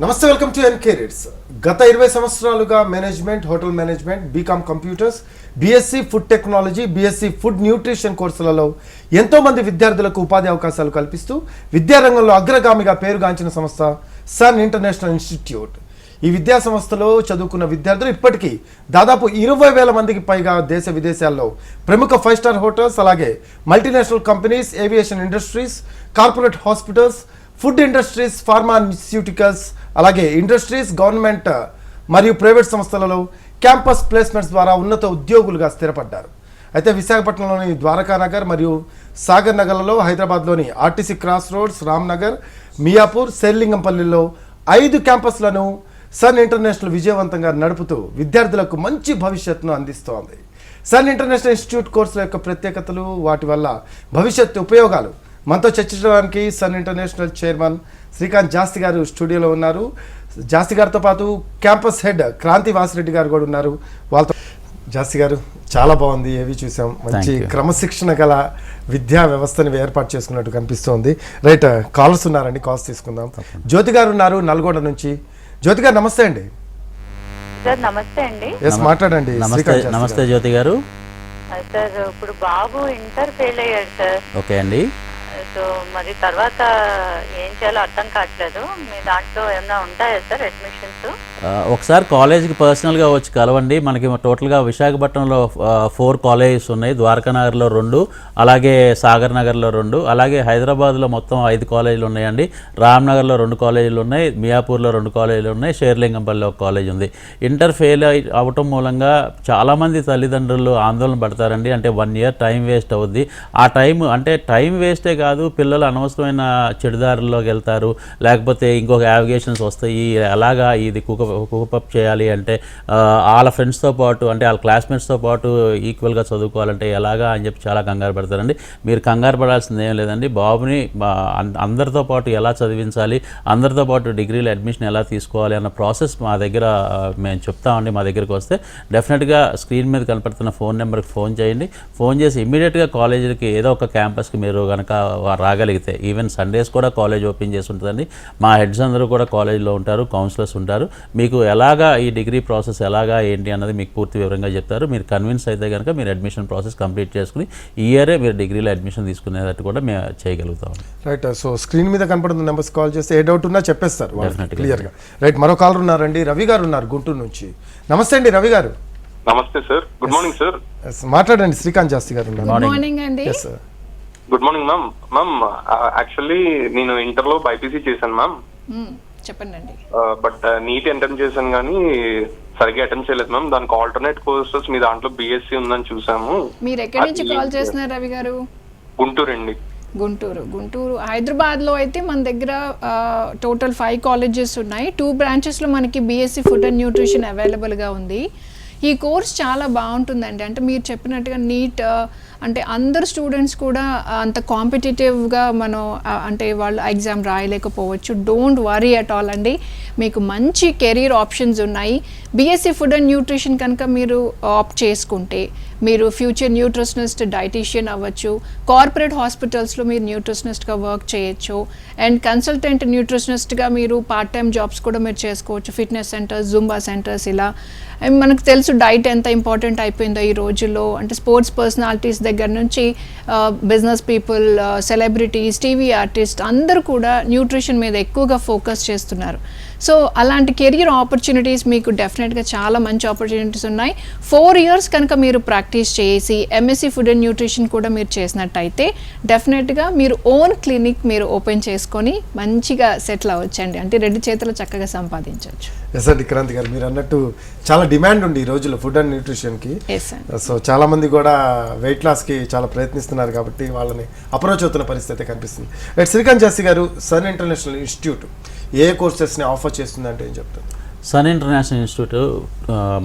నమస్తే, welcome to NK reads. గత 20 సంవత్సరాలుగా management, hotel management, BCom computers, BSc food technology, BSc food nutrition కోర్సులలో ఎంతోమంది విద్యార్థులకు ఉపాధి అవకాశాలు కల్పిస్తూ విద్యారంగంలో అగ్రగామిగా పేరుగాంచిన సంస్థ సన్ ఇంటర్నేషనల్ ఇన్స్టిట్యూట్. ఈ విద్యా సంస్థలో చదువుకున్న విద్యార్థులు ఇప్పటికీ దాదాపు 20,000 మందికి పైగా దేశ విదేశాల్లో ప్రముఖ 5 స్టార్ హోటల్స్, అలాగే multinational companies, aviation industries, corporate hospitals, food industries, pharmaceuticals, అలాగే ఇండస్ట్రీస్, గవర్నమెంట్ మరియు ప్రైవేట్ సంస్థలలో క్యాంపస్ ప్లేస్మెంట్స్ ద్వారా ఉన్నత ఉద్యోగులుగా స్థిరపడ్డారు. అయితే విశాఖపట్నంలోని ద్వారకానగర్ మరియు సాగర్ నగర్లలో, హైదరాబాద్లోని RTC cross roads, Ramnagar, Miyapur, శేర్లింగంపల్లిలో 5 క్యాంపస్లను సన్ ఇంటర్నేషనల్ విజయవంతంగా నడుపుతూ విద్యార్థులకు మంచి భవిష్యత్తును అందిస్తోంది. సన్ ఇంటర్నేషనల్ ఇన్స్టిట్యూట్ కోర్సుల యొక్క ప్రత్యేకతలు, వాటి వల్ల భవిష్యత్తు ఉపయోగాలు మనతో చర్చించడానికి sun international chairman Srikanth Jasthi గారు స్టూడియోలో ఉన్నారు. జాస్తి గారితో పాటు క్యాంపస్ హెడ్ క్రాంతి వాసిరెడ్డి గారు కూడా ఉన్నారు. వాళ్ళతో జాస్తి గారు, చాలా బాగుంది, ఏవి చూసాం, మంచి క్రమశిక్షణ గల విద్యా వ్యవస్థని ఏర్పాటు చేసుకున్నట్టు కనిపిస్తోంది. రైట్, కాల్స్ ఉన్నారండి, కాల్స్ తీసుకుందాం. జ్యోతి గారు ఉన్నారు నల్గొండ నుంచి. జ్యోతి గారు నమస్తే అండి. సార్ నమస్తే అండి. మాట్లాడండి. నమస్తే జ్యోతి గారు. సార్ ఇప్పుడు బాబు ఇంటర్ ఫెయిల్ అయ్యాడు సార్. ఓకే అండి. సో మరి తర్వాత ఏం చేయాలో అర్థం కావట్లేదు. మీ దాంట్లో ఏమైనా ఉంటాయా సార్ అడ్మిషన్స్? ఒకసారి కాలేజీకి పర్సనల్గా వచ్చి కలవండి. మనకి టోటల్గా విశాఖపట్నంలో 4 కాలేజెస్ ఉన్నాయి. ద్వారకానగర్లో 2, అలాగే సాగర్ నగర్లో 2, అలాగే హైదరాబాద్లో మొత్తం 5 కాలేజీలు ఉన్నాయండి. రామ్నగర్లో 2 కాలేజీలు ఉన్నాయి, మియాపూర్లో 2 కాలేజీలు ఉన్నాయి, షేర్లింగంపల్లిలో 1 కాలేజ్ ఉంది. ఇంటర్ ఫెయిల్ అవటం మూలంగా చాలామంది తల్లిదండ్రులు ఆందోళన పడతారండి. అంటే 1 ఇయర్ టైం వేస్ట్ అవుద్ది. ఆ టైం వేస్టే కాదు, పిల్లలు అనవసరమైన చెడుదారుల్లోకి వెళ్తారు, లేకపోతే ఇంకొక యావిగేషన్స్ వస్తాయి. అలాగా ఇది కూపప్ చేయాలి అంటే వాళ్ళ ఫ్రెండ్స్తో పాటు, అంటే వాళ్ళ క్లాస్మేట్స్తో పాటు ఈక్వల్గా చదువుకోవాలంటే ఎలాగా అని చెప్పి చాలా కంగారు పడతారండి. మీరు కంగారు పడాల్సింది ఏం లేదండి. బాబుని అందరితో పాటు ఎలా చదివించాలి, అందరితో పాటు డిగ్రీలో అడ్మిషన్ ఎలా తీసుకోవాలి అన్న ప్రాసెస్ మా దగ్గర మేము చెప్తామండి. మా దగ్గరికి వస్తే డెఫినెట్గా స్క్రీన్ మీద కనపడుతున్న ఫోన్ నెంబర్కి ఫోన్ చేయండి. ఫోన్ చేసి ఇమ్మీడియట్గా కాలేజీకి ఏదో ఒక క్యాంపస్కి మీరు కనుక రాగలిగితే, ఈవెన్ సండేస్ కూడా కాలేజ్ ఓపెన్ చేసి ఉంటుందండి. మా హెడ్స్ అందరూ కూడా కాలేజీలో ఉంటారు, కౌన్సిలర్స్ ఉంటారు. మీకు ఎలాగా ఈ డిగ్రీ ప్రాసెస్ ఎలాగా ఏంటి అన్నది మీకు పూర్తి వివరంగా చెప్తారు. మీరు కన్విన్స్ అయితే కనుక మీరు అడ్మిషన్ ప్రాసెస్ కంప్లీట్ చేసుకుని ఈ ఇయరే మీరు డిగ్రీలో అడ్మిషన్ తీసుకునేటట్టు కూడా మేము చేయగలుగుతాం. రైట్, సో స్క్రీన్ మీద కనపడుతున్న నెంబర్స్ కాల్ చేస్తే ఏ డౌట్ ఉన్నా చెప్పేస్తారు క్లియర్గా. రైట్, మరో కాలర్ ఉన్నారండి, రవి గారు ఉన్నారు గుంటూరు నుంచి. నమస్తే అండి రవి గారు. నమస్తే సార్, గుడ్ మార్నింగ్ సార్. మాట్లాడండి, శ్రీకాంత్ జాస్తి గారు ఉన్నారు. గుడ్ మార్నింగ్ అండి. Good morning ma'am. Ma'am actually నేను ఇంటర్ లో బైపీసీ చేశాను మ్యామ్. చెప్పండి అండి. బట్ నీట్ అటెంప్ట్ చేశాను కానీ సరిగ్గా అటెంప్ట్ చేయలేదు మ్యామ్. దానికి ఆల్టర్నేట్ కోర్సెస్ మీ దాంట్లో బీఎస్సీ ఉందని చూసాము. మీరు ఎక్కడి నుంచి కాల్ చేస్తున్నారు రవి గారు? గుంటూరు అండి. గుంటూరు. హైదరాబాద్ లో అయితే మన దగ్గర టోటల్ 5 కాలేజెస్ ఉన్నాయి. 2 బ్రాంచెస్ లో మనకి BSc food and nutrition available గా ఉంది. ఈ కోర్స్ చాలా బాగుంటుందండి. అంటే మీరు చెప్పినట్టుగా నీట్ అంటే అందరు స్టూడెంట్స్ కూడా అంత కాంపిటేటివ్గా మనం అంటే వాళ్ళు ఎగ్జామ్ రాయలేకపోవచ్చు. డోంట్ వరీ అట్ ఆల్ అండి, మీకు మంచి కెరీర్ ఆప్షన్స్ ఉన్నాయి. బీఎస్సీ ఫుడ్ అండ్ న్యూట్రిషన్ కనుక మీరు ఆప్ట్ చేసుకుంటే మీరు ఫ్యూచర్ న్యూట్రిషనిస్ట్, డైటీషియన్ అవ్వచ్చు. కార్పొరేట్ హాస్పిటల్స్లో మీరు న్యూట్రిషనిస్ట్గా వర్క్ చేయొచ్చు. అండ్ కన్సల్టెంట్ న్యూట్రిషనిస్ట్గా మీరు పార్ట్ టైం జాబ్స్ కూడా మీరు చేసుకోవచ్చు. ఫిట్నెస్ సెంటర్స్, జుంబా సెంటర్స్, ఇలా మనకు తెలుసు డైట్ ఎంత ఇంపార్టెంట్ అయిపోయిందో ఈ రోజుల్లో. అంటే స్పోర్ట్స్ పర్సనాలిటీస్ దగ్గర నుంచి business people, celebrities, TV artist అందరూ కూడా న్యూట్రిషన్ మీద ఎక్కువగా ఫోకస్ చేస్తున్నారు. సో అలాంటి కెరియర్ ఆపర్చునిటీస్ మీకు డెఫినెట్గా చాలా మంచి ఆపర్చునిటీస్ ఉన్నాయి. 4 ఇయర్స్ కనుక మీరు ప్రాక్టీస్ చేసి ఎంఎస్సీ ఫుడ్ అండ్ న్యూట్రిషన్ కూడా మీరు చేసినట్టయితే డెఫినెట్గా మీరు ఓన్ క్లినిక్ మీరు ఓపెన్ చేసుకొని మంచిగా సెటిల్ అవ్వచ్చండి. అంటే 2 చేతులు చక్కగా సంపాదించవచ్చు. ఎస్ అండి, క్రాంతి గారు మీరు అన్నట్టు చాలా డిమాండ్ ఉంది ఈ రోజుల్లో ఫుడ్ అండ్ న్యూట్రిషన్కి. సో చాలా మంది కూడా వెయిట్ లాస్కి చాలా ప్రయత్నిస్తున్నారు కాబట్టి వాళ్ళని అప్రోచ్ అవుతున్న పరిస్థితి కనిపిస్తుంది. రైట్, శ్రీకాంత్ జాస్తి గారు, సన్ ఇంటర్నేషనల్ ఇన్స్టిట్యూట్ ఏ కోర్సెస్ని ఆఫర్ చేస్తుంది అంటే ఏం చెప్తారు? సన్ ఇంటర్నేషనల్ ఇన్స్టిట్యూట్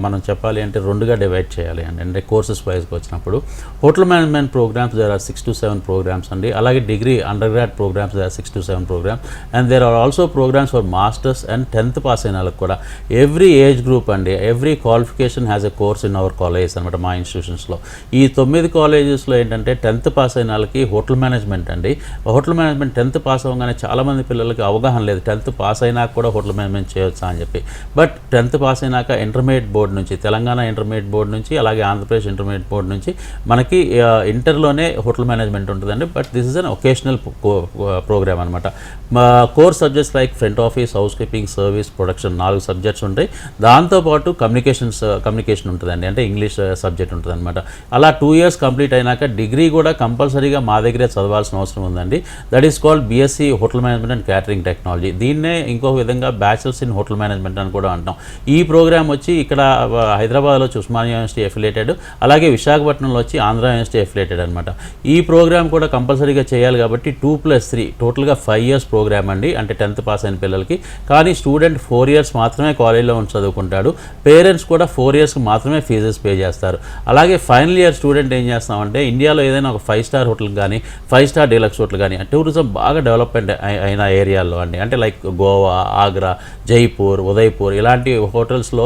మనం చెప్పాలి అంటే రెండుగా డివైడ్ చేయాలి అండి. అంటే కోర్సెస్ వైజ్కి వచ్చినప్పుడు hotel management programmes there are 6 to 7 programmes అండి. అలాగే degree under grad programmes there are 6 to 7 programmes and there are also programmes for masters and 10th pass అయిన వాళ్ళకి కూడా ఎవ్రీ ఏజ్ గ్రూప్ అండి, every qualification has a course in our colleges అనమాట మా ఇన్స్టిట్యూషన్స్లో. ఈ 9 కాలేజెస్లో ఏంటంటే 10th పాస్ అయిన వాళ్ళకి హోటల్ మేనేజ్మెంట్ అండి. హోటల్ మేనేజ్మెంట్ 10th పాస్ అవ్వగానే చాలామంది పిల్లలకి అవగాహన లేదు 10th పాస్ అయినాక కూడా హోటల్ మేనేజ్మెంట్ చేయొచ్చా అని చెప్పి. బట్ 10th పాస్ అయినాక ఇంటర్మీడియట్ బోర్డు నుంచి, తెలంగాణ ఇంటర్మీడియట్ బోర్డు నుంచి, అలాగే ఆంధ్రప్రదేశ్ ఇంటర్మీడియట్ బోర్డు నుంచి మనకి ఇంటర్లోనే హోటల్ మేనేజ్మెంట్ ఉంటుందండి. But this is an vocational program అనమాట. Course subjects like front office, house keeping, service, production 4 subjects ఉంటాయి. దాంతోపాటు కమ్యూనికేషన్ ఉంటుందండి, అంటే ఇంగ్లీష్ సబ్జెక్ట్ ఉంటుంది అనమాట. అలా 2 years కంప్లీట్ అయినాక డిగ్రీ కూడా కంపల్సరీగా మా దగ్గరే చదవాల్సిన అవసరం ఉందండి. That is called BSc hotel management and catering technology. దీన్నే ఇంకొక విధంగా బ్యాచిలర్స్ ఇన్ హోటల్ మేనేజ్మెంట్ అని కూడా అంటాం. ఈ ప్రోగ్రామ్ వచ్చి ఇక్కడ హైదరాబాద్లో వచ్చి ఉస్మానియా యూనివర్సిటీ అఫిలియేటెడ్, అలాగే విశాఖపట్నంలో వచ్చి ఆంధ్ర యూనివర్సిటీ అఫిలియేటెడ్ అనమాట. ఈ ప్రోగ్రామ్ కూడా కంపల్సరీగా చేయాలి కాబట్టి 2+3 టోటల్గా 5 years ప్రోగ్రామ్ అండి. అంటే 10th పాస్ అయిన పిల్లలకి. కానీ స్టూడెంట్ 4 years మాత్రమే కాలేజీలో ఉండి చదువుకుంటాడు. పేరెంట్స్ కూడా 4 years మాత్రమే ఫీజెస్ పే చేస్తారు. అలాగే ఫైనల్ ఇయర్ స్టూడెంట్ ఏం చేస్తామంటే ఇండియాలో ఏదైనా ఒక 5-star హోటల్ కానీ 5-star డీలక్స్ హోటల్ కానీ టూరిజం బాగా డెవలప్మెంట్ అయిన ఏరియాల్లో అండి, అంటే లైక్ గోవా, ఆగ్రా, జైపూర్, ఉదయ్పూర్ ఇలాంటి హోటల్స్లో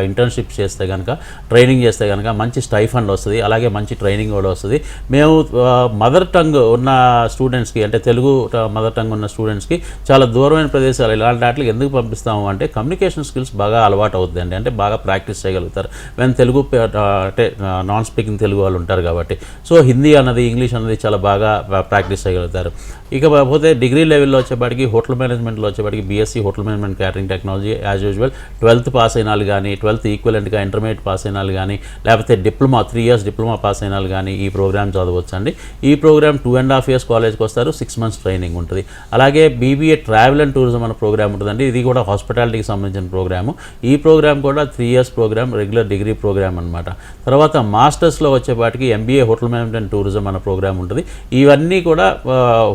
ఇంటర్న్షిప్ చేస్తే కనుక, ట్రైనింగ్ చేస్తే కనుక మంచి స్టైఫండ్ వస్తుంది, అలాగే మంచి ట్రైనింగ్ కూడా వస్తుంది. మేము మదర్ టంగ్ ఉన్న స్టూడెంట్స్కి, అంటే తెలుగు మదర్ టంగ్ ఉన్న స్టూడెంట్స్కి చాలా దూరమైన ప్రదేశాలు ఇలాంటి వాటికి ఎందుకు పంపిస్తాము అంటే కమ్యూనికేషన్ స్కిల్స్ బాగా అలవాటు అవుతుందండి, అంటే బాగా ప్రాక్టీస్ చేయగలుగుతారు. మేము తెలుగు అంటే నాన్ స్పీకింగ్ తెలుగు వాళ్ళు ఉంటారు కాబట్టి, సో హిందీ అన్నది, ఇంగ్లీష్ అన్నది చాలా బాగా ప్రాక్టీస్ చేయగలుగుతారు. ఇకపోతే డిగ్రీ లెవెల్లో వచ్చేపాటికి హోటల్ మేనేజ్మెంట్లో వచ్చేపాటికి BSc hotel management catering technology as usual 12th pass అయిన వాళ్ళు కానీ, 12th ఈక్వలెంట్గా ఇంటర్మీడియట్ పాస్ అయిన వాళ్ళు కానీ, లేకపోతే డిప్లొమా 3 years డిప్లొమా పాస్ అయిన వాళ్ళు కానీ ఈ ప్రోగ్రామ్ చదవచ్చు అండి. ఈ ప్రోగ్రామ్ 2.5 years కాలేజ్కి వస్తారు, 6 months ట్రైనింగ్ ఉంటుంది. అలాగే బీబీఏ ట్రావెల్ అండ్ టూరిజం అనే ప్రోగ్రామ్ ఉంటుందండి. ఇది కూడా హాస్పిటాలిటీకి సంబంధించిన ప్రోగ్రాము. ఈ ప్రోగ్రామ్ కూడా 3 years programme, regular degree programme అనమాట. తర్వాత మాస్టర్స్లో వచ్చేపాటికి MBA hotel management and tourism అనే ప్రోగ్రామ్ ఉంటుంది. ఇవన్నీ కూడా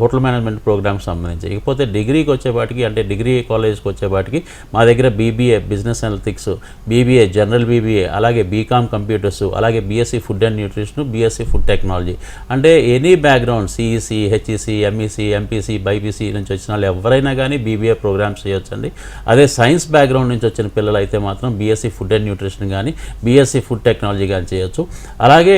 హోటల్ మేనేజ్మెంట్ ప్రోగ్రామ్కి సంబంధించి. ఇకపోతే డిగ్రీకి వచ్చేపాటికి, అంటే డిగ్రీ కాలేజ్కి వచ్చేపాటికి మా దగ్గర BBA business analytics, BBA general BBA, అలాగే బీకామ్ కంప్యూటర్స్, అలాగే BSc food and nutrition, BSc food technology. అంటే any background CEC, HEC, MEC, MPC, BiPC నుంచి వచ్చిన వాళ్ళు ఎవరైనా కానీ బీబీఏ ప్రోగ్రామ్స్ చేయొచ్చండి. అదే సైన్స్ బ్యాక్గ్రౌండ్ నుంచి వచ్చిన పిల్లలు అయితే మాత్రం బీఎస్సీ ఫుడ్ అండ్ న్యూట్రిషన్ కానీ, బీఎస్సీ ఫుడ్ టెక్నాలజీ కానీ చేయొచ్చు. అలాగే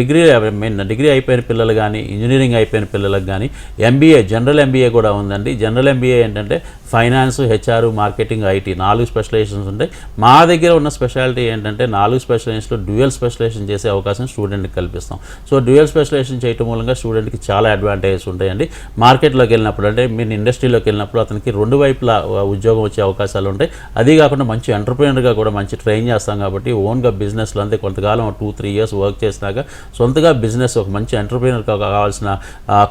డిగ్రీ అయిపోయిన పిల్లలు కానీ, ఇంజనీరింగ్ అయిపోయిన పిల్లలకు కానీ ఎంబీఏ, జనరల్ ఎంబీఏ కూడా ఉందండి. జనరల్ ఎంబీఏ ఏంటంటే finance, HR, marketing, IT 4 specialisations ఉంటాయి. మా దగ్గర ఉన్న స్పెషాలిటీ ఏంటంటే 4 స్పెషలైజేషన్లో డ్యూయల్ స్పెషలైజేషన్ చేసే అవకాశం స్టూడెంట్కి కల్పిస్తాం. సో డ్యూయల్ స్పెషలైజేషన్ చేయడం మూలంగా స్టూడెంట్కి చాలా అడ్వాంటేజెస్ ఉంటాయండి. మార్కెట్లోకి వెళ్ళినప్పుడు, అంటే మీరు ఇండస్ట్రీలోకి వెళ్ళినప్పుడు అతనికి 2 వైపులా ఉద్యోగం వచ్చే అవకాశాలు ఉంటాయి. అది కాకుండా మంచి ఎంటర్ప్రెన్యూర్గా కూడా మంచి ట్రైన్ చేస్తాం కాబట్టి ఓన్గా బిజినెస్లో అంతే కొంతకాలం 2-3 years వర్క్ చేసినాక సొంతగా బిజినెస్, ఒక మంచి ఎంటర్ప్రెన్యూర్కి కావాల్సిన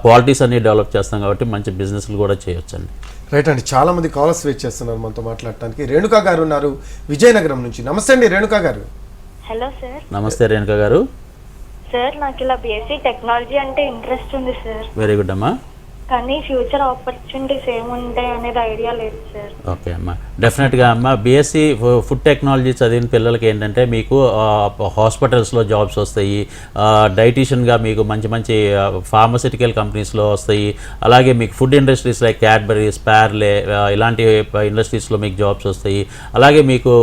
క్వాలిటీస్ అన్ని డెవలప్ చేస్తాం కాబట్టి మంచి బిజినెస్లు కూడా చేయొచ్చండి. రైట్ అండి, చాలా మంది కాలర్స్ వెయిట్ చేస్తున్నారు మనతో మాట్లాడటానికి. రేణుకా గారు ఉన్నారు విజయనగరం నుంచి. నమస్తే అండి రేణుకా గారు. Hello sir. నమస్తే రేణుకా గారు. సార్ నాకు ఇలా బీఎస్సీ టెక్నాలజీ అంటే ఇంట్రెస్ట్ ఉంది సార్. వెరీ గుడ్ అమ్మా. కానీ ఫ్యూచర్ ఆపర్చునిటీస్ ఏముంటాయి అనేది ఐడియా లేదు సార్. ఓకే అమ్మా, డెఫినెట్గా అమ్మా బీఎస్సీ ఫుడ్ టెక్నాలజీ చదివిన పిల్లలకి ఏంటంటే మీకు హాస్పిటల్స్లో జాబ్స్ వస్తాయి, డైటీషియన్గా మీకు మంచి మంచి ఫార్మసిటికల్ కంపెనీస్లో వస్తాయి. అలాగే మీకు food industries like Cadbury's, Parle ఇలాంటి ఇండస్ట్రీస్లో మీకు జాబ్స్ వస్తాయి. అలాగే మీకు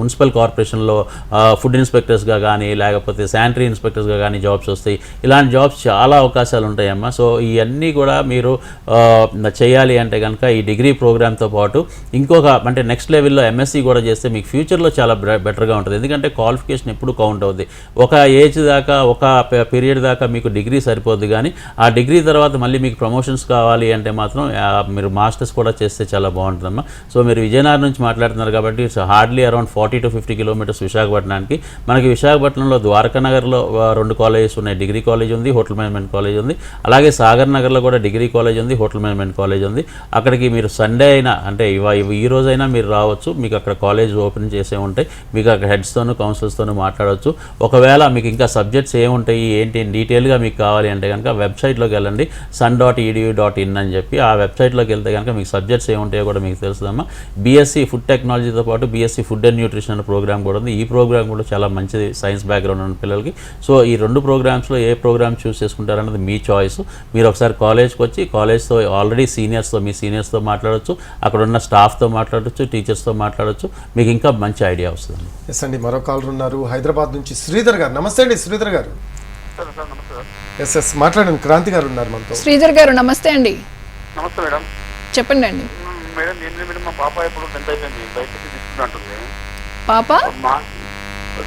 మున్సిపల్ కార్పొరేషన్లో ఫుడ్ ఇన్స్పెక్టర్స్గా కానీ, లేకపోతే శానిటరీ ఇన్స్పెక్టర్స్గా కానీ జాబ్స్ వస్తాయి. ఇలాంటి జాబ్స్ చాలా అవకాశాలు ఉంటాయమ్మా. సో ఇవన్నీ కూడా మీరు చేయాలి అంటే కనుక ఈ డిగ్రీ ప్రోగ్రామ్తో పాటు ఇంకొక, అంటే నెక్స్ట్ లెవెల్లో ఎంఎస్సీ కూడా చేస్తే మీకు ఫ్యూచర్లో చాలా బెటర్గా ఉంటుంది. ఎందుకంటే క్వాలిఫికేషన్ ఎప్పుడు కౌంట్ అవుద్ది. ఒక ఏజ్ దాకా, ఒక పీరియడ్ దాకా మీకు డిగ్రీ సరిపోద్ది, కానీ ఆ డిగ్రీ తర్వాత మళ్ళీ మీకు ప్రమోషన్స్ కావాలి అంటే మాత్రం మీరు మాస్టర్స్ కూడా చేస్తే చాలా బాగుంటుందమ్మా. సో మీరు విజయనగరం నుంచి మాట్లాడుతున్నారు కాబట్టి it's hardly around 40 to 50 kilometers విశాఖపట్నానికి. మనకి విశాఖపట్నంలో ద్వారకా నగర్లో 2 colleges ఉన్నాయి. డిగ్రీ కాలేజ్ ఉంది, హోటల్ మేనేజ్మెంట్ కాలేజ్ ఉంది. అలాగే సాగర్ నగర్లో నగర్లో కూడా డిగ్రీ కాలేజ్ ఉంది, హోటల్ మేనేజ్మెంట్ కాలేజ్ ఉంది. అక్కడికి మీరు సండే అయినా అంటే ఈ రోజైనా మీరు రావచ్చు. మీకు అక్కడ కాలేజ్ ఓపెన్ చేసే ఉంటాయి. మీకు అక్కడ హెడ్స్తోనూ కౌన్సిలర్స్తోనూ మాట్లాడవచ్చు. ఒకవేళ మీకు ఇంకా సబ్జెక్ట్స్ ఏముంటాయి ఏంటి డీటెయిల్గా మీకు కావాలి అంటే కనుక వెబ్సైట్లోకి వెళ్ళండి, sun.edu.in అని చెప్పి. ఆ వెబ్సైట్లోకి వెళ్తే కనుక మీకు సబ్జెక్ట్స్ ఏముంటాయో కూడా మీకు తెలుస్తుందమ్మా. బీఎస్సీ ఫుడ్ టెక్నాలజీతో పాటు బీఎస్సీ ఫుడ్ అండ్ న్యూట్రిషన్ అనే ప్రోగ్రామ్ కూడా ఉంది. ఈ ప్రోగ్రామ్ కూడా చాలా మంచిది సైన్స్ బ్యాక్గ్రౌండ్ ఉన్న పిల్లలకి. సో ఈ 2 ప్రోగ్రామ్స్లో ఏ ప్రోగ్రామ్ చూస్ చేసుకుంటారన్నది మీ చాయిస్. మీరు ఒకసారి కాలేజ్కి వచ్చి కాలేజ్తో ఆల్రెడీ మీ సీనియర్స్తో మాట్లాడవచ్చు, అక్కడ ఉన్న స్టాఫ్తో మాట్లాడవచ్చు, టీచర్స్తో మాట్లాడవచ్చు. మీకు ఇంకా మంచి ఐడియా వస్తుంది. ఎస్ అండి, మరో కాలర్ ఉన్నారు హైదరాబాద్ నుంచి శ్రీధర్ గారు. నమస్తే అండి శ్రీధర్ గారు. ఎస్ మాట్లాడండి. క్రాంతి గారు ఉన్నారు మనతో. శ్రీధర్ గారు నమస్తే అండి. నమస్తే మేడం. చెప్పండి అండి. మేడం మేడం మా పాప ఇప్పుడు 10th అయిపోయింది, బయటకి తీసుకుంటుంది. పాప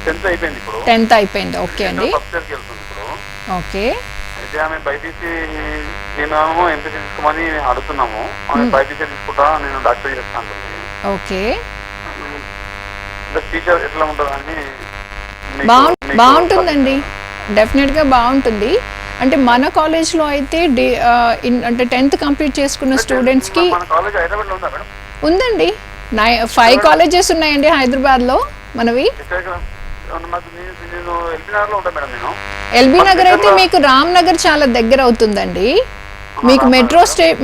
10th అయిపోయింది ఇప్పుడు. 10th అయిపోయింది. ఓకే అండి. ఫస్ట్ ఇయర్కి వెళ్తుంది ఇప్పుడు. ఓకే. అయితే ఆమె బైపీసీ మేము ఎంపీసీ తీసుకోమని అడుగుతున్నాము. ఆమె బైపీసీ తీసుకుంటా, నేను డాక్టర్ చేస్తా అంటుంది. ఓకే. టీచర్ ఎట్లా ఉంటుందని బాగుంటుందండి, డెఫినెట్గా బాగుంటుంది. అంటే మన కాలేజ్లో అయితే అంటే 10th కంప్లీట్ చేసుకున్న స్టూడెంట్స్కి ఉందండి. 5 కాలేజెస్ ఉన్నాయండి హైదరాబాద్లో మనవి. ఎల్బీ నగర్ అయితే మీకు రామ్ నగర్ చాలా దగ్గర అవుతుందండి. మీకు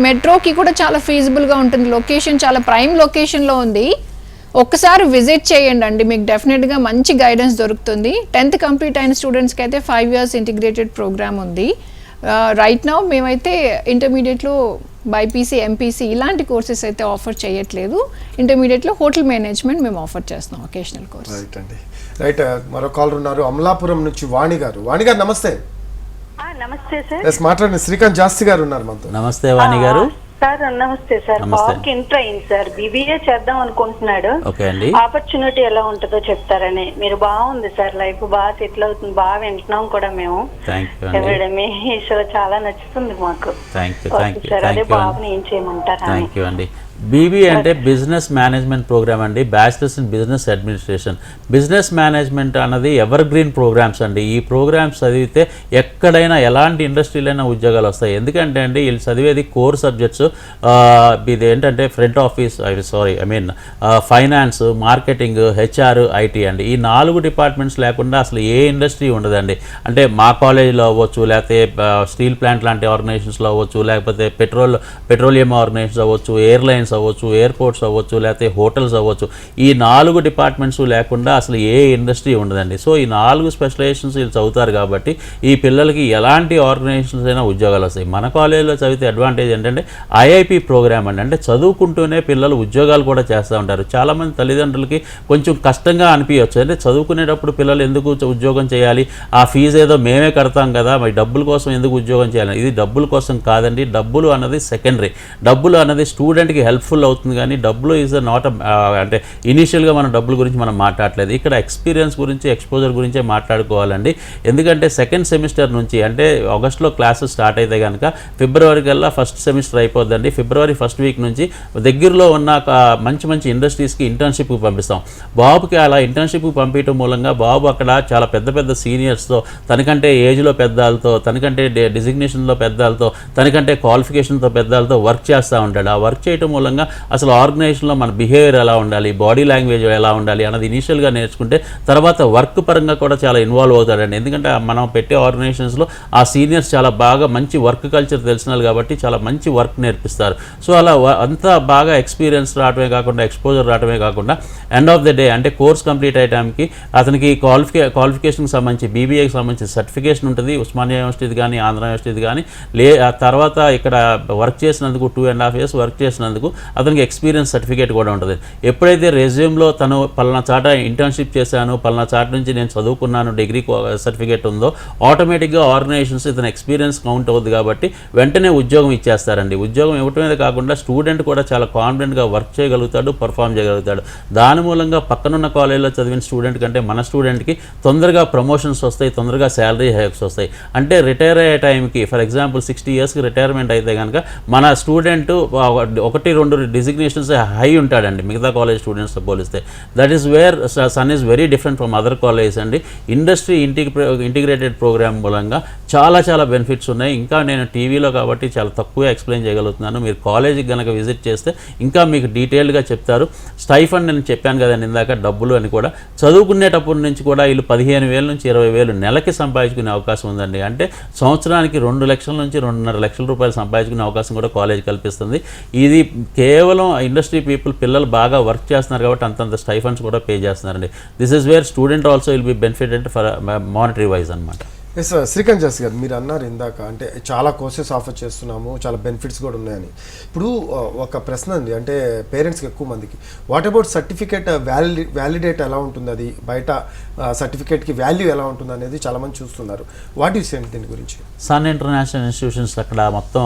మెట్రోకి కూడా చాలా ఫీజిబుల్గా ఉంటుంది. లొకేషన్ చాలా ప్రైమ్ లొకేషన్లో ఉంది. ఒక్కసారి విజిట్ చేయండి అండి, మీకు డెఫినెట్గా మంచి గైడెన్స్ దొరుకుతుంది. 10th కంప్లీట్ అయిన స్టూడెంట్స్కి అయితే 5 years ఇంటిగ్రేటెడ్ ప్రోగ్రామ్ ఉంది. రైట్ నౌ మేమైతే ఇంటర్మీడియట్లో బైపీసీ, ఎంపీసీ ఇలాంటి కోర్సెస్ అయితే ఆఫర్ చేయట్లేదు. ఇంటర్మీడియట్లో హోటల్ మేనేజ్మెంట్ మేము ఆఫర్ చేస్తున్నాం, ఒకేషనల్ కోర్స్. రైట్ అండి, రైట్. మరో కాలర్ ఉన్నారు అమలాపురం నుంచి వాణి గారు. వాణి గారు నమస్తే. నమస్తే సార్. ఎస్ మాట్లాడండి. శ్రీకాంత్ జాస్తి గారు ఉన్నారు మనతో. నమస్తే వాణి గారు. సార్ నమస్తే సార్. బాబుకి ఇంటర్ అయింది సార్, BBA చేద్దాం అనుకుంటున్నాడు. ఓకే అండి. ఆపర్చునిటీ ఎలా ఉంటుందో చెప్తారని. మీరు బాగుంది సార్, లైఫ్ బాగా సెటిల్ అవుతుంది, బాగా వింటున్నాం కూడా మేము. మీ అసలు చాలా నచ్చుతుంది మాకు సార్. అదే బాబుని ఏం చేయమంటారా? థ్యాంక్ యూ అండి. బీబీ అంటే బిజినెస్ మేనేజ్మెంట్ ప్రోగ్రామ్ అండి, bachelors in business administration. Business management అన్నది ఎవర్ గ్రీన్ ప్రోగ్రామ్స్ అండి. ఈ ప్రోగ్రామ్స్ చదివితే ఎక్కడైనా ఎలాంటి ఇండస్ట్రీలైనా ఉద్యోగాలు వస్తాయి. ఎందుకంటే అండి వీళ్ళు చదివేది కోర్ సబ్జెక్ట్స్. ఇది ఏంటంటే front office finance, marketing, HR, IT అండి. ఈ 4 డిపార్ట్మెంట్స్ లేకుండా అసలు ఏ ఇండస్ట్రీ ఉండదండి. అంటే మా కాలేజీలో అవ్వచ్చు, లేకపోతే స్టీల్ ప్లాంట్ లాంటి ఆర్గనైజేషన్స్లో అవ్వచ్చు, లేకపోతే పెట్రోలియం ఆర్గనైజేషన్స్ అవ్వచ్చు, ఎయిర్లైన్స్ అవ్వచ్చు, ఎయిర్పోర్ట్స్ అవ్వచ్చు, లేకపోతే హోటల్స్ అవ్వచ్చు. ఈ 4 డిపార్ట్మెంట్స్ లేకుండా అసలు ఏ ఇండస్ట్రీ ఉండదండి. సో ఈ 4 స్పెషలైజేషన్స్ వీళ్ళు చదువుతారు కాబట్టి ఈ పిల్లలకి ఎలాంటి ఆర్గనైజేషన్స్ అయినా ఉద్యోగాలు వస్తాయి. మన కాలేజీలో చదివితే అడ్వాంటేజ్ ఏంటంటే IIP ప్రోగ్రామ్ అండి. అంటే చదువుకుంటూనే పిల్లలు ఉద్యోగాలు కూడా చేస్తూ ఉంటారు. చాలామంది తల్లిదండ్రులకి కొంచెం కష్టంగా అనిపించవచ్చు, అంటే చదువుకునేటప్పుడు పిల్లలు ఎందుకు ఉద్యోగం చేయాలి, ఆ ఫీజు ఏదో మేమే కడతాం కదా, మరి డబ్బుల కోసం ఎందుకు ఉద్యోగం చేయాలి. ఇది డబ్బుల కోసం కాదండి. డబ్బులు అన్నది సెకండరీ. డబ్బులు అన్నది స్టూడెంట్కి హెల్ప్ఫుల్ అవుతుంది, కానీ డబ్బులు ఈజ్ నాట్ అంటే ఇనీషియల్గా మన డబ్బుల గురించి మనం మాట్లాడలేదు. ఇక్కడ ఎక్స్పీరియన్స్ గురించి, ఎక్స్పోజర్ గురించే మాట్లాడుకోవాలండి. ఎందుకంటే సెకండ్ సెమిస్టర్ నుంచి, అంటే ఆగస్టులో క్లాసెస్ స్టార్ట్ అయితే కనుక ఫిబ్రవరి కల్లా ఫస్ట్ సెమిస్టర్ అయిపోద్దండి. ఫిబ్రవరి ఫస్ట్ వీక్ నుంచి దగ్గరలో ఉన్న మంచి ఇండస్ట్రీస్కి ఇంటర్న్షిప్కి పంపిస్తాం. బాబుకి అలా ఇంటర్న్షిప్కి పంపించడం మూలంగా బాబు అక్కడ చాలా పెద్ద సీనియర్స్తో, తనకంటే ఏజ్లో పెద్దలతో, తనకంటే డిజిగ్నేషన్లో పెద్దలతో, తనకంటే క్వాలిఫికేషన్తో పెద్దలతో వర్క్ చేస్తూ ఉంటాడు. ఆ వర్క్ చేయడం మూలంగా అసలు ఆర్గనైజేషన్లో మన బిహేవియర్ ఎలా ఉండాలి, బాడీ లాంగ్వేజ్ ఎలా ఉండాలి అన్నది ఇనీషియల్గా నేర్చుకుంటే తర్వాత వర్క్ పరంగా కూడా చాలా ఇన్వాల్వ్ అవుతాడండి. ఎందుకంటే మనం పెట్టే ఆర్గనైజేషన్స్లో ఆ సీనియర్స్ చాలా బాగా మంచి వర్క్ కల్చర్ తెలిసినారు కాబట్టి చాలా మంచి వర్క్ నేర్పిస్తారు. సో అలా అంతా బాగా ఎక్స్పీరియన్స్ రావడమే కాకుండా, ఎక్స్పోజర్ రావడమే కాకుండా ఎండ్ ఆఫ్ ద డే అంటే కోర్స్ కంప్లీట్ అయ్యడానికి అతనికి క్వాలిఫికేషన్కి సంబంధించి BBAకి సంబంధించి సర్టిఫికేషన్ ఉంటుంది. ఉస్మానియా యూనివర్సిటీది కానీ, ఆంధ్ర యూనివర్సిటీది కానీ. ఆ తర్వాత ఇక్కడ వర్క్ చేసినందుకు 2.5 years వర్క్ చేసినందుకు అతనికి ఎక్స్పీరియన్స్ సర్టిఫికేట్ కూడా ఉంటుంది. ఎప్పుడైతే రెజ్యూమ్లో తను పలానా చాట ఇంటర్న్షిప్ చేశాను, పలానా చాట నుంచి నేను చదువుకున్నాను డిగ్రీ సర్టిఫికేట్ ఉందో, ఆటోమేటిక్గా ఆర్గనైజేషన్స్ ఇతని ఎక్స్పీరియన్స్ కౌంట్ అవుతుంది కాబట్టి వెంటనే ఉద్యోగం ఇచ్చేస్తారండి. ఉద్యోగం ఉద్యోగం ఇవ్వటమే కాకుండా స్టూడెంట్ కూడా చాలా కాన్ఫిడెంట్గా వర్క్ చేయగలుగుతాడు, పర్ఫామ్ చేయగలుగుతాడు. దాని మూలంగా పక్కనున్న కాలేజీలో చదివిన స్టూడెంట్ కంటే మన స్టూడెంట్కి తొందరగా ప్రమోషన్స్ వస్తాయి, తొందరగా శాలరీ హైక్స్ వస్తాయి. అంటే రిటైర్ అయ్యే టైంకి ఫర్ ఎగ్జాంపుల్ 60 ఇయర్స్కి రిటైర్మెంట్ అయితే కనుక మన స్టూడెంట్ 1-2 డిజిగ్నేషన్స్ హై ఉంటాడండి మిగతా కాలేజ్ స్టూడెంట్స్తో పోలిస్తే. That is where sun is very different from other colleges అండి. ఇండస్ట్రీ ఇంటిగ్రేటెడ్ ప్రోగ్రామ్ మూలంగా చాలా చాలా బెనిఫిట్స్ ఉన్నాయి. ఇంకా నేను టీవీలో కాబట్టి చాలా తక్కువ ఎక్స్ప్లెయిన్ చేయగలుగుతున్నాను. మీరు కాలేజీకి కనుక విజిట్ చేస్తే ఇంకా మీకు డీటెయిల్డ్గా చెప్తారు. స్టైఫండ్ నేను చెప్పాను కదండి ఇందాక, డబ్బులు అని కూడా చదువుకునేటప్పటి నుంచి కూడా వీళ్ళు 15,000 నుంచి 20,000 నెలకి సంపాదించుకునే అవకాశం ఉందండి. అంటే సంవత్సరానికి 2 లక్షల నుంచి 2.5 లక్షల రూపాయలు సంపాదించుకునే అవకాశం కూడా కాలేజ్ కల్పిస్తుంది. ఇది కేవలం ఇండస్ట్రీ పీపుల్, పిల్లలు బాగా వర్క్ చేస్తున్నారు కాబట్టి అంతంత స్టైఫండ్స్ కూడా పే చేస్తున్నారండి. This is where student also will be benefited for monetary wise అనమాట. ఎస్ సార్, శ్రీకాంత్ జాస్ గారు మీరు అన్నారు ఇందాక, అంటే చాలా కోర్సెస్ ఆఫర్ చేస్తున్నాము, చాలా బెనిఫిట్స్ కూడా ఉన్నాయని. ఇప్పుడు ఒక ప్రశ్న ఉంది, అంటే పేరెంట్స్కి ఎక్కువ మందికి, వాట్ అబౌట్ సర్టిఫికేట్ వ్యాలిడేట్ ఎలా ఉంటుంది, అది బయట సర్టిఫికేట్కి వాల్యూ ఎలా ఉంటుంది అనేది చాలామంది చూస్తున్నారు. వాట్ యూ సే దీని గురించి? సన్ ఇంటర్నేషనల్ ఇన్స్టిట్యూషన్స్ అక్కడ మొత్తం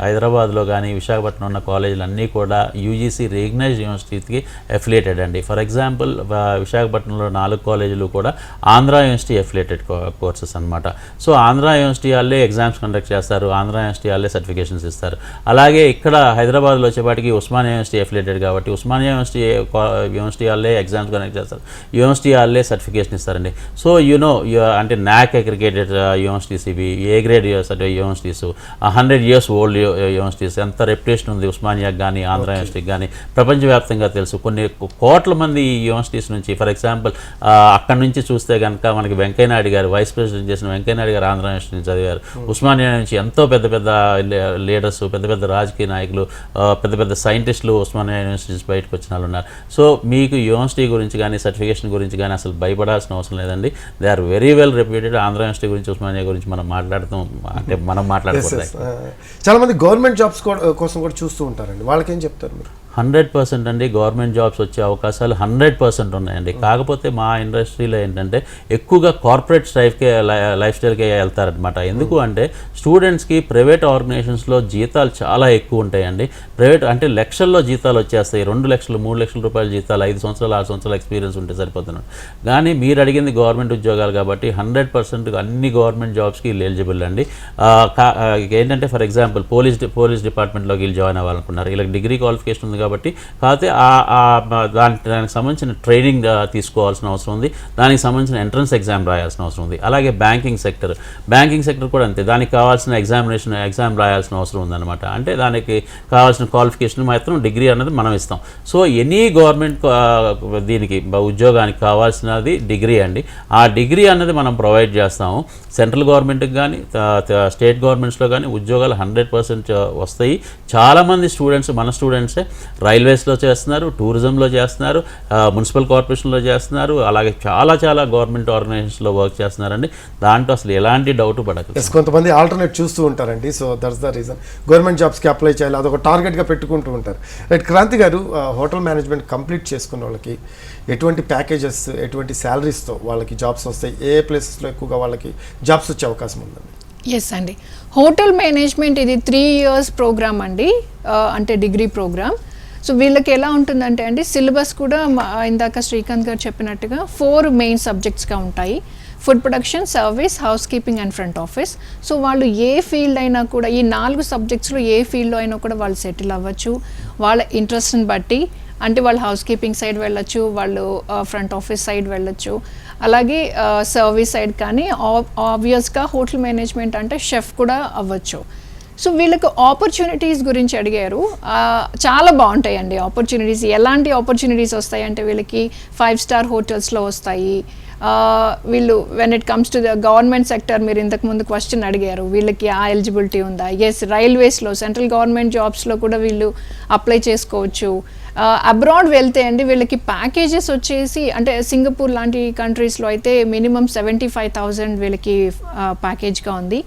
హైదరాబాద్లో కానీ విశాఖపట్నం ఉన్న కాలేజీలు అన్నీ కూడా యూజీసీ రికగ్నైజ్డ్ యూనివర్సిటీకి అఫిలియేటెడ్ అండి. ఫర్ ఎగ్జాంపుల్ విశాఖపట్నంలో 4 కాలేజీలు కూడా ఆంధ్ర యూనివర్సిటీ అఫిలియేటెడ్ కోర్సెస్ అనమాట. సో ఆంధ్ర యూనివర్సిటీ వాళ్ళే ఎగ్జామ్స్ కండక్ట్ చేస్తారు, ఆంధ్ర యూనివర్సిటీ వాళ్ళే సర్టిఫికేషన్స్ ఇస్తారు. అలాగే ఇక్కడ హైదరాబాద్లో వచ్చేపాటికి ఉస్మానియా యూనివర్సిటీ అఫిలియేటెడ్ కాబట్టి ఉస్మానియా యూనివర్సిటీ వాళ్ళే ఎగ్జామ్స్ కండక్ట్ చేస్తారు, యూనివర్సిటీ వాళ్ళే సర్టిఫికేషన్ ఇస్తారండి. సో అంటే NAC అగ్రిగేటెడ్ యూనివర్సిటీస్, ఇవి A grade universities, 100 years old universities, ఎంత రెప్యుటేషన్ ఉంది ఉస్మానియాకి కానీ ఆంధ్ర యూనివర్సిటీకి కానీ ప్రపంచవ్యాప్తంగా తెలుసు. కొన్ని కోట్ల మంది ఈ యూనివర్సిటీస్ నుంచి, ఫర్ ఎగ్జాంపుల్ అక్కడి నుంచి చూస్తే కనుక మనకి వెంకయ్యనాయుడు గారు వైస్ ప్రెసిడెంట్ చేసిన వెంకయ్యనాయుడు గారు ఆంధ్ర యూనివర్సిటీ నుంచి చదివారు. ఉస్మానియా నుంచి ఎంతో పెద్ద పెద్ద లీడర్స్, పెద్ద పెద్ద రాజకీయ నాయకులు, పెద్ద పెద్ద సైంటిస్టులు ఉస్మానియా యూనివర్సిటీ నుంచి బయటకు వచ్చిన వాళ్ళు ఉన్నారు. సో మీకు యూనివర్సిటీ గురించి కానీ సర్టిఫికేషన్ గురించి కానీ అసలు భయపడాల్సిన అవసరం లేదండి. They are very well reputed. Andhra university గురించి, ఉస్మానియా గురించి మనం మాట్లాడుతాం, అంటే మనం మాట్లాడకూడదు. చాలా మంది గవర్నమెంట్ జాబ్స్ కోసం కూడా చూస్తూ ఉంటారండి, వాళ్ళకేం చెప్తారు మీరు? 100% అండి, గవర్నమెంట్ జాబ్స్ వచ్చే అవకాశాలు 100% ఉన్నాయండి. కాకపోతే మా ఇండస్ట్రీలో ఏంటంటే ఎక్కువగా కార్పొరేట్ లైఫ్ స్టైల్కే వెళ్తారనమాట. ఎందుకు అంటే స్టూడెంట్స్కి ప్రైవేట్ ఆర్గనైజేషన్స్లో జీతాలు చాలా ఎక్కువ ఉంటాయండి. ప్రైవేట్ అంటే లక్షల్లో జీతాలు వచ్చేస్తాయి, 2 లక్షలు 3 లక్షల రూపాయల జీతాలు, 5 సంవత్సరాలు 6 సంవత్సరాల ఎక్స్పీరియన్స్ ఉంటే సరిపోతున్నాడు. కానీ మీరు అడిగింది గవర్నమెంట్ ఉద్యోగాలు కాబట్టి 100% అన్ని గవర్నమెంట్ జాబ్స్కి వీళ్ళు ఎలిజిబుల్ అండి. ఏంటంటే ఫర్ ఎగ్జాంపుల్ పోలీస్ డిపార్ట్మెంట్లోకి వీళ్ళు జాయిన్ అవ్వాలనుకున్నారు, వీళ్ళకి డిగ్రీ క్వాలిఫికేషన్ ఉంది కాబట్టి, కాకపోతే దానికి సంబంధించిన ట్రైనింగ్ తీసుకోవాల్సిన అవసరం ఉంది, దానికి సంబంధించిన ఎంట్రన్స్ ఎగ్జామ్ రాయాల్సిన అవసరం ఉంది. అలాగే బ్యాంకింగ్ సెక్టర్ కూడా అంతే, దానికి కావాల్సిన ఎగ్జామ్ రాయాల్సిన అవసరం ఉందన్నమాట. అంటే దానికి కావాల్సిన క్వాలిఫికేషన్ మాత్రం డిగ్రీ అన్నది మనం ఇస్తాం. సో ఎనీ గవర్నమెంట్ దీనికి ఉద్యోగానికి కావాల్సినది డిగ్రీ అండి. ఆ డిగ్రీ అన్నది మనం ప్రొవైడ్ చేస్తాము. సెంట్రల్ గవర్నమెంట్కి కానీ స్టేట్ గవర్నమెంట్స్లో కానీ ఉద్యోగాలు 100% వస్తాయి. చాలామంది స్టూడెంట్స్, మన స్టూడెంట్సే రైల్వేస్లో చేస్తున్నారు, టూరిజంలో చేస్తున్నారు, మున్సిపల్ కార్పొరేషన్లో చేస్తున్నారు, అలాగే చాలా చాలా గవర్నమెంట్ ఆర్గనైజేషన్స్లో వర్క్ చేస్తున్నారండి. దాంట్లో అసలు ఎలాంటి డౌట్ పడదు. కొంతమంది ఆల్టర్నేట్ చూస్తూ ఉంటారండి, so that's the reason government జాబ్స్కి అప్లై చేయాలి, అదొక టార్గెట్గా పెట్టుకుంటూ ఉంటారు. రైట్, క్రాంతి గారు, హోటల్ మేనేజ్మెంట్ కంప్లీట్ చేసుకున్న వాళ్ళకి ఎటువంటి ప్యాకేజెస్, ఎటువంటి శాలరీస్తో వాళ్ళకి జాబ్స్ వస్తాయి, ఏ ప్లేసెస్లో ఎక్కువగా వాళ్ళకి జాబ్స్ వచ్చే అవకాశం ఉందండి? ఎస్ అండి, హోటల్ మేనేజ్మెంట్ ఇది 3 years ప్రోగ్రామ్ అండి, అంటే డిగ్రీ ప్రోగ్రామ్. సో వీళ్ళకి ఎలా ఉంటుందంటే అండి, సిలబస్ కూడా ఇందాక శ్రీకాంత్ గారు చెప్పినట్టుగా 4 మెయిన్ సబ్జెక్ట్స్గా ఉంటాయి. Food production, service, house keeping and front office. So వాళ్ళు ఏ ఫీల్డ్ అయినా కూడా, ఈ 4 సబ్జెక్ట్స్లో ఏ ఫీల్డ్లో అయినా కూడా వాళ్ళు సెటిల్ అవ్వచ్చు వాళ్ళ ఇంట్రెస్ట్ని బట్టి. అంటే వాళ్ళు హౌస్ కీపింగ్ సైడ్ వెళ్ళొచ్చు, వాళ్ళు ఫ్రంట్ ఆఫీస్ సైడ్ వెళ్ళొచ్చు, అలాగే సర్వీస్ సైడ్. కానీ ఆబ్వియస్గా హోటల్ మేనేజ్మెంట్ అంటే షెఫ్ కూడా అవ్వచ్చు. సో వీళ్ళకి ఆపర్చునిటీస్ గురించి అడిగారు, చాలా బాగుంటాయండి ఆపర్చునిటీస్. ఎలాంటి ఆపర్చునిటీస్ వస్తాయి అంటే వీళ్ళకి 5 star హోటల్స్లో వస్తాయి. వీళ్ళు when it comes to the government sector, మీరు ఇంతకుముందు క్వశ్చన్ అడిగారు, వీళ్ళకి ఆ ఎలిజిబిలిటీ ఉందా? ఎస్, రైల్వేస్లో, సెంట్రల్ గవర్నమెంట్ జాబ్స్లో కూడా వీళ్ళు అప్లై చేసుకోవచ్చు. అబ్రాడ్ వెళ్తే అండి వీళ్ళకి ప్యాకేజెస్ వచ్చేసి, అంటే సింగపూర్ లాంటి కంట్రీస్లో అయితే మినిమం 75,000 వీళ్ళకి ప్యాకేజ్గా ఉంది.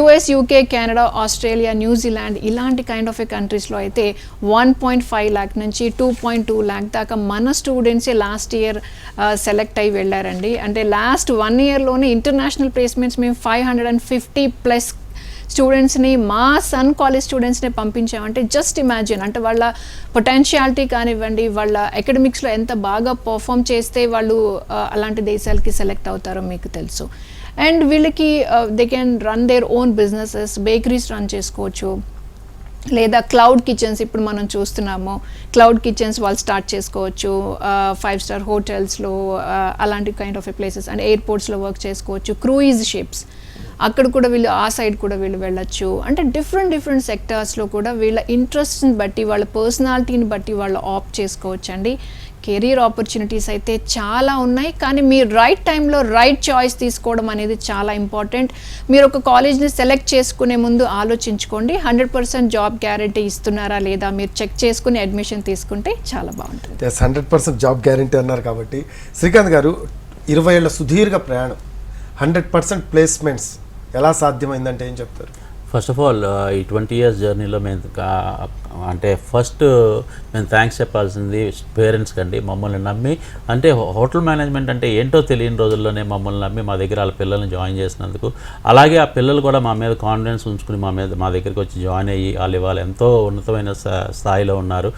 US, UK, Canada, Australia, New Zealand ఇలాంటి కైండ్ ఆఫ్ ఏ కంట్రీస్లో అయితే 1.5 lakh నుంచి 2.2 lakh దాకా మన స్టూడెంట్సే లాస్ట్ ఇయర్ సెలెక్ట్ అయ్యి వెళ్ళారండి. అంటే లాస్ట్ 1 yearలోనే ఇంటర్నేషనల్ ప్లేస్మెంట్స్ మేము 550+ స్టూడెంట్స్ని మా సన్ కాలేజ్ స్టూడెంట్స్ని పంపించామంటే జస్ట్ ఇమాజిన్, అంటే వాళ్ళ పొటెన్షియాలిటీ కానివ్వండి, వాళ్ళ అకాడమిక్స్లో ఎంత బాగా పర్ఫామ్ చేస్తే వాళ్ళు అలాంటి దేశాలకి సెలెక్ట్ అవుతారో మీకు తెలుసు. అండ్ వీళ్ళకి they can run their own businesses, bakeries run చేసుకోవచ్చు, లేదా క్లౌడ్ కిచెన్స్ ఇప్పుడు మనం చూస్తున్నాము, క్లౌడ్ కిచెన్స్ వాళ్ళు స్టార్ట్ చేసుకోవచ్చు. 5 స్టార్ హోటల్స్లో అలాంటి కైండ్ ఆఫ్ ప్లేసెస్ అండ్ ఎయిర్పోర్ట్స్లో వర్క్ చేసుకోవచ్చు. క్రూయిజ్ షిప్స్ అక్కడ కూడా వీళ్ళు ఆ సైడ్ కూడా వీళ్ళు వెళ్ళొచ్చు. అంటే డిఫరెంట్ సెక్టార్స్లో కూడా వీళ్ళ ఇంట్రెస్ట్ని బట్టి, వాళ్ళ పర్సనాలిటీని బట్టి వాళ్ళు ఆప్ట్ చేసుకోవచ్చు అండి. కెరీర్ ఆపర్చునిటీస్ అయితే చాలా ఉన్నాయి, కానీ మీరు రైట్ టైంలో రైట్ చాయిస్ తీసుకోవడం అనేది చాలా ఇంపార్టెంట్. మీరు ఒక కాలేజ్ని సెలెక్ట్ చేసుకునే ముందు ఆలోచించుకోండి, 100% జాబ్ గ్యారంటీ ఇస్తున్నారా లేదా మీరు చెక్ చేసుకుని అడ్మిషన్ తీసుకుంటే చాలా బాగుంటుంది. 100% జాబ్ గ్యారంటీ అన్నారు కాబట్టి శ్రీకాంత్ గారు, 20 ఏళ్ల సుదీర్ఘ ప్రయాణం, 100% ప్లేస్మెంట్స్ ఎలా సాధ్యమైందంటే ఏం చెప్తారు? ఫస్ట్ ఆఫ్ ఆల్ ఈ 20 years జర్నీలో మేము అంటే ఫస్ట్ మేము థ్యాంక్స్ చెప్పాల్సింది పేరెంట్స్కి అండి. మమ్మల్ని నమ్మి, అంటే హోటల్ మేనేజ్మెంట్ అంటే ఏంటో తెలియని రోజుల్లోనే మమ్మల్ని నమ్మి మా దగ్గర వాళ్ళ పిల్లల్ని జాయిన్ చేసినందుకు, అలాగే ఆ పిల్లలు కూడా మా మీద కాన్ఫిడెన్స్ ఉంచుకుని మా దగ్గరికి వచ్చి జాయిన్ అయ్యి వాళ్ళు ఇవాళ ఎంతో ఉన్నతమైన స్థాయిలో ఉన్నారు.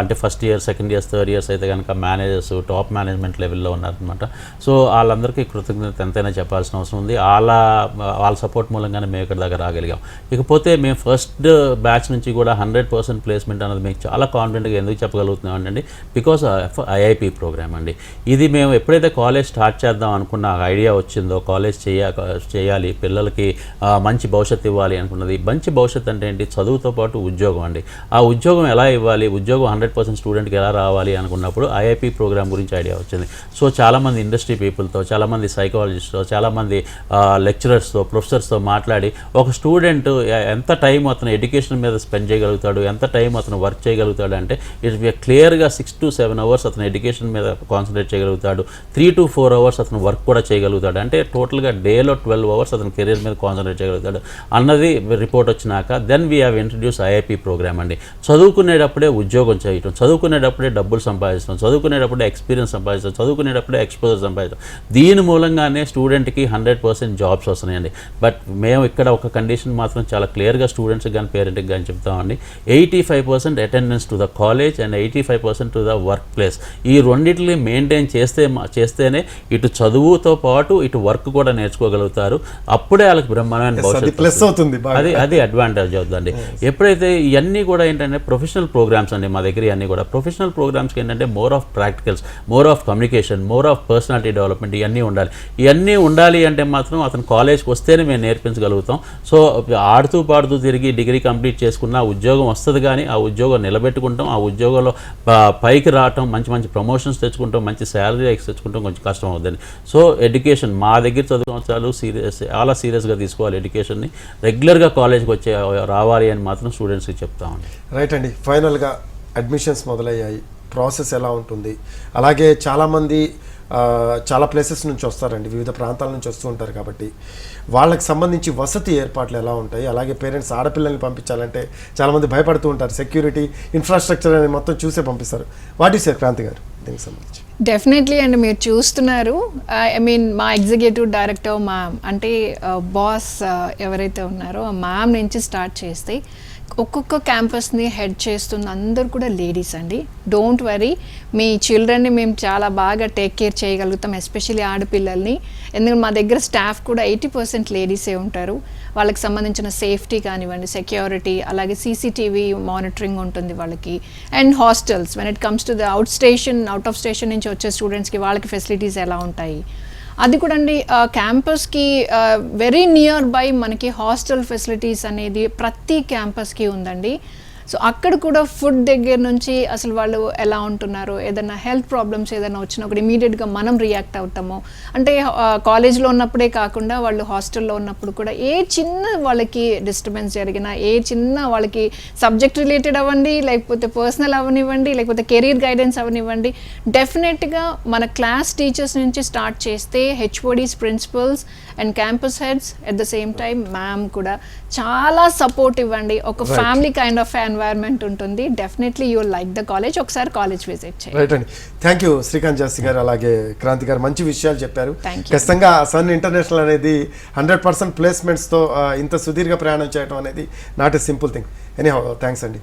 అంటే first year, second years, third years అయితే కనుక మేనేజర్స్, టాప్ మేనేజ్మెంట్ లెవెల్లో ఉన్నారనమాట. సో వాళ్ళందరికీ కృతజ్ఞత ఎంతైనా చెప్పాల్సిన అవసరం ఉంది. వాళ్ళ సపోర్ట్ మూలంగానే మేము ఇక్కడ దగ్గర రాగలిగాం. ఇకపోతే మేము ఫస్ట్ బ్యాచ్ నుంచి కూడా 100% ప్లేస్మెంట్ అనేది మేము చాలా కాన్ఫిడెంట్గా ఎందుకు చెప్పగలుగుతున్నాం అండి, బికాస్ ఐఐపి ప్రోగ్రామ్ అండి. ఇది మేము ఎప్పుడైతే కాలేజ్ స్టార్ట్ చేద్దాం అనుకున్న ఐడియా వచ్చిందో, కాలేజ్ చేయాలి, పిల్లలకి మంచి భవిష్యత్తు ఇవ్వాలి అనుకున్నది. మంచి భవిష్యత్తు అంటే ఏంటి, చదువుతో పాటు ఉద్యోగం అండి. ఆ ఉద్యోగం ఎలా ఇవ్వాలి, ఉద్యోగం 100% స్టూడెంట్కి ఎలా రావాలి అనుకున్నప్పుడు ఐఐపి ప్రోగ్రామ్ గురించి ఐడియా వచ్చింది. సో చాలామంది ఇండస్ట్రీ పీపుల్తో, చాలామంది సైకాలజిస్ట్తో, చాలామంది లెక్చరర్స్తో, ప్రొఫెసర్స్తో మాట్లాడి ఒక స్టూడెంట్ ఎంత టైం అతను ఎడ్యుకేషన్ మీద స్పెండ్ చేయగలుగుతాడు, ఎంత టైం అతను వర్క్ చేయగలుగుతాడు అంటే క్లియర్గా 6 to 7 hours అతను ఎడ్యుకేషన్ మీద కాన్సన్ట్రేట్ చేయగలుగుతాడు, 3 to 4 hours అతను వర్క్ కూడా చేయగలుగుతాడు, అంటే టోటల్గా డేలో 12 hours అతను కెరీర్ మీద కాన్సన్ట్రేట్ చేయగలుగుతాడు అన్నది రిపోర్ట్ వచ్చినాక then we have introduce IIP programme అండి. చదువుకునేటప్పుడే ఉద్యోగం చేయటం, చదువుకునేటప్పుడే డబ్బులు సంపాదించడం, చదువుకునేటప్పుడే ఎక్స్పీరియన్స్ సంపాదించడం, చదువుకునేటప్పుడే ఎక్స్పోజర్ సంపాదించడం. దీని మూలంగానే స్టూడెంట్కి 100% జాబ్స్ వస్తున్నాయండి. బట్ మేము ఇక్కడ ఒక కండిషన్ మాత్రం చాలా క్లియర్గా స్టూడెంట్స్కి కానీ పేరెంట్కి కానీ చెప్తామండి, 85% attendance to the college and 85% to the work place. ఈ రెండింటిని మెయింటైన్ చేస్తేనే ఇటు చదువుతో పాటు ఇటు వర్క్ కూడా నేర్చుకోగలుగుతారు. అప్పుడే వాళ్ళకి బ్రహ్మాండమైన భవిష్యత్తు, అది అడ్వాంటేజ్ అవుతుందండి. ఎప్పుడైతే ఇవన్నీ కూడా ఏంటంటే ప్రొఫెషనల్ ప్రోగ్రామ్స్ అండి, మా దగ్గర ఇవన్నీ కూడా ప్రొఫెషనల్ ప్రోగ్రామ్స్కి ఏంటంటే more of practicals, more of communication, more of personality development ఇవన్నీ ఉండాలి అంటే మాత్రం అతను కాలేజ్కి వస్తేనే మేము నేర్పించగలుగుతాం. సో ఆడుతూ పాడుతూ తిరిగి డిగ్రీ కంప్లీట్ చేసుకున్న ఉద్యోగం వస్తుంది, కానీ ఆ ఉద్యోగం నిలబెట్టుకుంటాం, ఆ ఉద్యోగంలో పైకి రావటం, మంచి ప్రమోషన్స్ తెచ్చుకుంటాం, మంచి శాలరీ హైక్స్ తెచ్చుకుంటాం కొంచెం కష్టం అవుతుంది. సో ఎడ్యుకేషన్ మా దగ్గర చదువుకోవచ్చాలు చాలా సీరియస్గా తీసుకోవాలి. ఎడ్యుకేషన్ని రెగ్యులర్గా కాలేజ్కి రావాలి అని మాత్రం స్టూడెంట్స్కి చెప్తామండి. రైట్ అండి, ఫైనల్గా అడ్మిషన్స్ మొదలయ్యాయి, ప్రాసెస్ ఎలా ఉంటుంది? అలాగే చాలామంది చాలా ప్లేసెస్ నుంచి వస్తారండి, వివిధ ప్రాంతాల నుంచి వస్తూ ఉంటారు కాబట్టి వాళ్ళకి సంబంధించి వసతి ఏర్పాట్లు ఎలా ఉంటాయి? అలాగే పేరెంట్స్ ఆడపిల్లల్ని పంపించాలంటే చాలామంది భయపడుతూ ఉంటారు, సెక్యూరిటీ, ఇన్ఫ్రాస్ట్రక్చర్ అని మొత్తం చూసే పంపిస్తారు. వాట్ ఈస్ క్రాంతి గారు దీనికి సంబంధించి? డెఫినెట్లీ అండి, మీరు చూస్తున్నారు, ఐ మీన్ మా ఎగ్జిక్యూటివ్ డైరెక్టర్ మ్యామ్ అంటే బాస్ ఎవరైతే ఉన్నారో ఆ మ్యామ్ నుంచి స్టార్ట్ చేస్తే ఒక్కొక్క క్యాంపస్ని హెడ్ చేస్తుంది అందరు కూడా లేడీస్ అండి. డోంట్ వరీ, మీ చిల్డ్రన్ని మేము చాలా బాగా టేక్ కేర్ చేయగలుగుతాం, ఎస్పెషల్లీ ఆడపిల్లల్ని. ఎందుకంటే మా దగ్గర స్టాఫ్ కూడా 80% లేడీసే ఉంటారు. వాళ్ళకి సంబంధించిన సేఫ్టీ కానివ్వండి, సెక్యూరిటీ, అలాగే సీసీటీవీ మానిటరింగ్ ఉంటుంది వాళ్ళకి. And hostels, when it comes to the out of station నుంచి వచ్చే స్టూడెంట్స్కి వాళ్ళకి ఫెసిలిటీస్ ఎలా ఉంటాయి అది కూడా అండి. క్యాంపస్కి వెరీ నియర్ బై మనకి హాస్టల్ ఫెసిలిటీస్ అనేది ప్రతి క్యాంపస్కి ఉందండి. సో అక్కడ కూడా ఫుడ్ దగ్గర నుంచి అసలు వాళ్ళు ఎలా ఉంటున్నారు, ఏదైనా హెల్త్ ప్రాబ్లమ్స్ ఏదైనా వచ్చినా కూడా ఇమీడియట్గా మనం రియాక్ట్ అవుతాము. అంటే కాలేజ్లో ఉన్నప్పుడే కాకుండా వాళ్ళు హాస్టల్లో ఉన్నప్పుడు కూడా ఏ చిన్న వాళ్ళకి డిస్టర్బెన్స్ జరిగినా, ఏ చిన్న వాళ్ళకి సబ్జెక్ట్ రిలేటెడ్ అవ్వండి, లేకపోతే పర్సనల్ అవనివ్వండి, లేకపోతే కెరీర్ గైడెన్స్ అవనివ్వండి, డెఫినెట్గా మన క్లాస్ టీచర్స్ నుంచి స్టార్ట్ చేస్తే HODs, principals and campus heads, at the same time ma'am కూడా చాలా సపోర్ట్ ఇవ్వండి. ఒక ఫ్యామిలీ కైండ్ ఆఫ్ ఎన్వైర్న్మెంట్ ఉంటుంది. Definitely you like the college. ఒకసారి కాలేజ్ విజిట్ చేయండి. రైట్ అండి, థ్యాంక్ యూ శ్రీకాంత్ జాస్తి గారు, అలాగే క్రాంతి గారు, మంచి విషయాలు చెప్పారు. Thank you. ఖచ్చితంగా సన్ ఇంటర్నేషనల్ అనేది 100% ప్లేస్మెంట్స్తో ఇంత సుదీర్ఘ ప్రయాణం చేయడం అనేది not a simple thing. Any how thanks అండి.